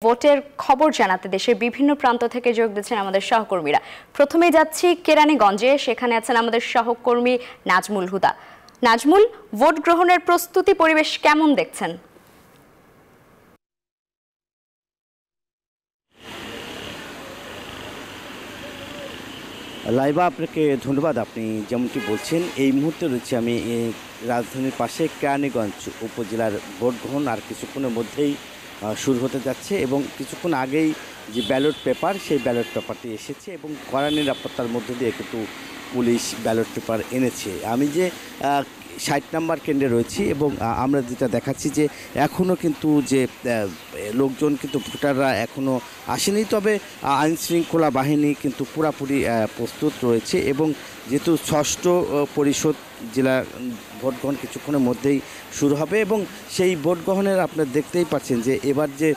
ভোটের খবর জানাতে দেশের বিভিন্ন প্রান্ত থেকে যোগ দিচ্ছেন আমাদের সহকর্মীরা। প্রথমেই যাচ্ছি কেরানীগঞ্জে, সেখানে আছেন আমাদের সহকর্মী নাজমুল হুদা। নাজমুল, ভোট গ্রহণের প্রস্তুতি পরিবেশ কেমন দেখছেন? লাইবা, আপনাকে ধন্যবাদ। আপনি যেমনটি বলছেন, এই মুহূর্তে রয়েছে আমি রাজধানীর পাশে কেরানীগঞ্জ উপজেলার ভোট গ্রহণ আর কিছুক্ষণের মধ্যেই শুরু হতে যাচ্ছে এবং কিছুক্ষণ আগেই যে ব্যালট পেপার, সেই ব্যালট পেপারটি এসেছে এবং কড়া নিরাপত্তার মধ্য দিয়ে কিন্তু পুলিশ ব্যালট পেপার এনেছে। আমি যে 60 নম্বর কেন্দ্রে রয়েছি এবং আমরা যেটা দেখাচ্ছি যে এখনও কিন্তু যে লোকজন কিন্তু ভোটাররা এখনও আসেনি, তবে আইনশৃঙ্খলা বাহিনী কিন্তু পুরাপুরি প্রস্তুত রয়েছে এবং যেহেতু ষষ্ঠ পরিষদ জেলা ভোট গ্রহণ কিছুক্ষণের মধ্যেই শুরু হবে এবং সেই ভোট গ্রহণের আপনার দেখতেই পাচ্ছেন যে এবার যে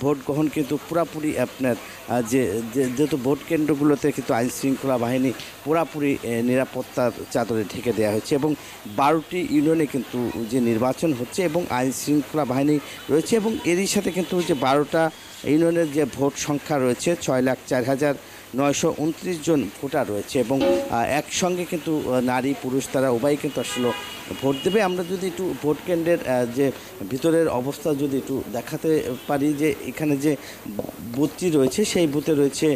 ভোট গ্রহণ কিন্তু পুরাপুরি আপনার যেহেতু ভোট কেন্দ্রগুলোতে কিন্তু আইনশৃঙ্খলা বাহিনী পুরাপুরি নিরাপত্তার চাদরে ঢেকে দেওয়া হয়েছে এবং 12টি ইউনিয়নে কিন্তু যে নির্বাচন হচ্ছে এবং আইনশৃঙ্খলা বাহিনী রয়েছে এবং এরই সাথে কিন্তু যে 12টা ইউনিয়নের যে ভোট সংখ্যা রয়েছে 6,04,929 জন ভোটার রয়েছে এবং একসঙ্গে কিন্তু নারী পুরুষ তারা উভয়ই কিন্তু আসলে ভোট দেবে। আমরা যদি একটু ভোট কেন্দ্রের যে ভিতরের অবস্থা যদি একটু দেখাতে পারি, যে এখানে যে বুথটি রয়েছে সেই বুথে রয়েছে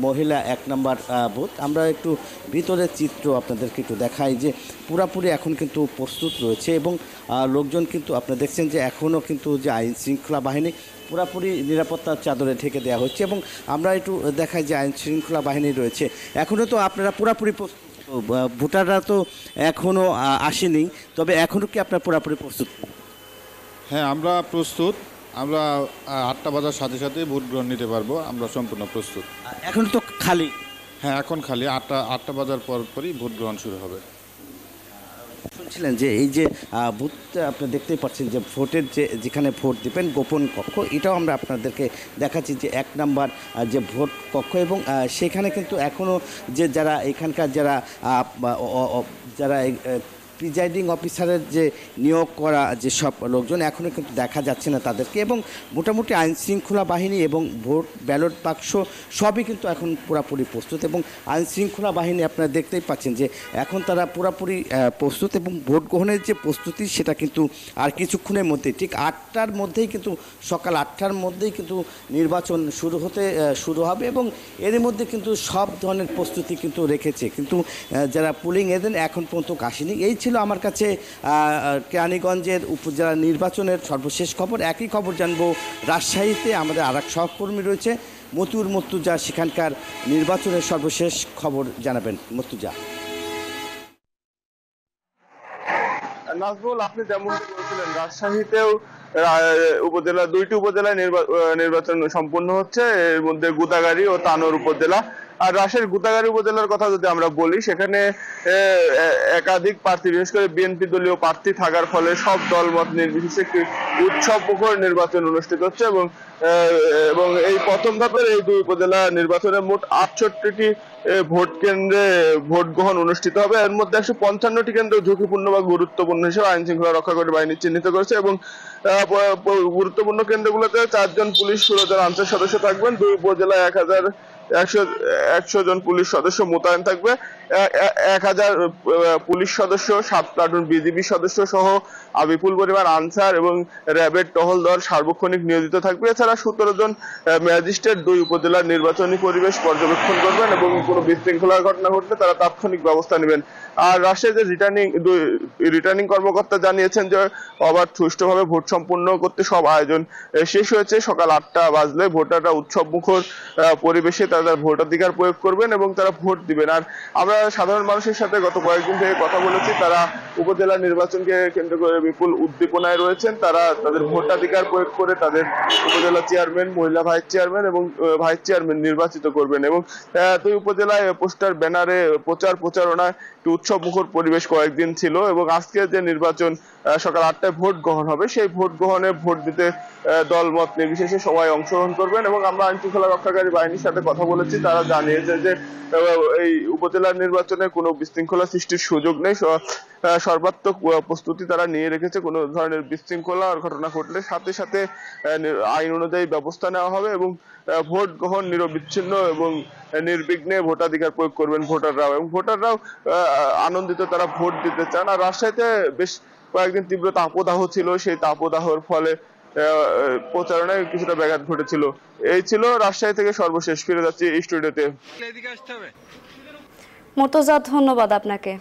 মহিলা 1 নম্বর বুথ। আমরা একটু ভিতরের চিত্র আপনাদেরকে একটু দেখাই যে পুরাপুরি এখন কিন্তু প্রস্তুত রয়েছে এবং লোকজন কিন্তু আপনারা দেখছেন যে এখনও কিন্তু যে আইন শৃঙ্খলা বাহিনী পুরাপুরি নিরাপত্তার চাদরে ঢেকে দেওয়া হচ্ছে এবং আমরা একটু দেখাই যে আইন শৃঙ্খলা বাহিনী রয়েছে এখনও। তো আপনারা পুরাপুরি ভোটাররা তো এখনও আসেনি, তবে এখনও কি আপনারা পুরাপুরি প্রস্তুত? হ্যাঁ, আমরা প্রস্তুত। আমরা 8টা বাজার সাথে সাথে ভোট গ্রহণ নিতে পারবো। আমরা সম্পূর্ণ প্রস্তুত। এখন তো খালি? হ্যাঁ, এখন খালি। 8টা বাজার পরই ভোট গ্রহণ শুরু হবে। শুনছিলেন যে এই যে বুথটা আপনি দেখতেই পাচ্ছেন যে ভোটের যেখানে ভোট দিবেন গোপন কক্ষ, এটাও আমরা আপনাদেরকে দেখাচ্ছি যে 1 নম্বর যে ভোট কক্ষ এবং সেখানে কিন্তু এখনও যে যারা এখানকার যারা প্রিজাইডিং অফিসারের যে নিয়োগ করা যে সব লোকজন এখনও কিন্তু দেখা যাচ্ছে না তাদেরকে এবং মোটামুটি আইনশৃঙ্খলা বাহিনী এবং ভোট ব্যালট বাক্স সবই কিন্তু এখন পুরাপুরি প্রস্তুত এবং আইনশৃঙ্খলা বাহিনী আপনারা দেখতেই পাচ্ছেন যে এখন তারা পুরাপুরি প্রস্তুত এবং ভোট গ্রহণের যে প্রস্তুতি সেটা কিন্তু আর কিছুক্ষণের মধ্যেই ঠিক 8টার মধ্যেই কিন্তু সকাল 8টার মধ্যেই কিন্তু নির্বাচন শুরু হবে এবং এর মধ্যে কিন্তু সব ধরনের প্রস্তুতি কিন্তু রেখেছে, কিন্তু যারা পোলিং এজেন্ট এখন পর্যন্ত আসেনি। এই ছিল আমার কাছে কেরানীগঞ্জের উপজেলা নির্বাচনের সর্বশেষ খবর। একই খবর জানবো রাজশাহীতে, আমাদের আরেক সহকর্মী রয়েছে মর্তুজা, সেখানকার নির্বাচনের সর্বশেষ খবর জানাবেন। মর্তুজা। নাজমুল, আপনি যেমন বলছিলেন রাজশাহীতেও দুইটি উপজেলায় নির্বাচন সম্পন্ন হচ্ছে, এর মধ্যে গুদাগাড়ী ও তানোর উপজেলা। আর রাজশাহীর গুদাগাড়ী উপজেলার কথা যদি আমরা বলি, সেখানে একাধিক প্রার্থী, বিশেষ করে বিএনপি দলীয় প্রার্থী থাকার ফলে সব দলমত নির্বিশেষে একটি উৎসবমুখর নির্বাচন অনুষ্ঠিত হচ্ছে এবং এই প্রথম ধাপের এই দুই উপজেলা নির্বাচনে মোট 68টি ভোট কেন্দ্রে ভোট গ্রহণ অনুষ্ঠিত হবে। এর মধ্যে 155টি কেন্দ্র ঝুঁকিপূর্ণ বা গুরুত্বপূর্ণ হিসেবে আইন শৃঙ্খলা রক্ষাকারী বাহিনী চিহ্নিত করেছে এবং গুরুত্বপূর্ণ কেন্দ্রগুলোতে 4 জন পুলিশ, 16 জন আনসার সদস্য থাকবেন। দুই উপজেলায় 1,100 জন পুলিশ সদস্য মোতায়েন থাকবে। 1000 পুলিশ সদস্য, 7 প্লাটুন বিজিবি সদস্য সহ বিপুল পরিমাণ আনসার এবং র্যাবের টহল দল সার্বক্ষণিক নিয়োজিত থাকবে। এছাড়া 17 জন ম্যাজিস্ট্রেট দুই উপজেলার নির্বাচনী পরিবেশ পর্যবেক্ষণ করবেন এবং কোনো বিশৃঙ্খলার ঘটনা ঘটলে তারা তাৎক্ষণিক ব্যবস্থা নেবেন। আর রাজশাহীর যে রিটার্নিং কর্মকর্তা জানিয়েছেন যে অবাধ সুষ্ঠুভাবে ভোট সম্পন্ন করতে সব আয়োজন শেষ হয়েছে। সকাল 8টা বাজলে ভোটাররা উৎসব মুখর পরিবেশে তাদের ভোটাধিকার প্রয়োগ করবেন এবং তারা ভোট দিবেন। আর আমরা সাধারণ মানুষের সাথে গত কয়েকদিন থেকে কথা বলেছি, তারা উপজেলা নির্বাচনকে কেন্দ্র করে বিপুল উদ্দীপনায় রয়েছেন। তারা তাদের ভোটাধিকার প্রয়োগ করে তাদের উপজেলা চেয়ারম্যান, মহিলা ভাইস চেয়ারম্যান এবং ভাইস চেয়ারম্যান নির্বাচিত করবেন এবং দুই উপজেলায় পোস্টার, ব্যানারে প্রচারণায় উৎসব মুখর পরিবেশ কয়েকদিন ছিল এবং আজকে যে নির্বাচন সকাল 8টায় ভোট গ্রহণ হবে। সেই ভোট গ্রহণে ভোট দিতে দল মত নির্বিশেষে সবাই অংশগ্রহণ করবেন এবং আমরা আইন শৃঙ্খলা রক্ষাকারী বাহিনীর সাথে কথা বলেছি। তারা জানিয়েছে যে এই উপজেলা নির্বাচনে কোনো বিশৃঙ্খলা সৃষ্টির সুযোগ নেই। সর্বাত্মক প্রস্তুতি তারা নিয়ে রেখেছে। কোনো ধরনের বিশৃঙ্খলার ঘটনা ঘটলে সাথে সাথে আইন অনুযায়ী ব্যবস্থা নেওয়া হবে এবং ভোট গ্রহণ নিরবিচ্ছিন্ন এবং নির্বিঘ্নে ভোটাধিকার প্রয়োগ করবেন ভোটাররাও, এবং ভোটাররাও আনন্দিত, তারা ভোট দিতে চান। আর রাজশাহীতে বেশ কয়েকদিন তীব্র তাপদাহ ছিল, সেই তাপদাহর ফলে প্রচারণায় কিছুটা ব্যাঘাত ঘটেছিল। এই ছিল রাজশাহী থেকে সর্বশেষ। ফিরে যাচ্ছি স্টুডিওতে। মুর্তজা, ধন্যবাদ আপনাকে।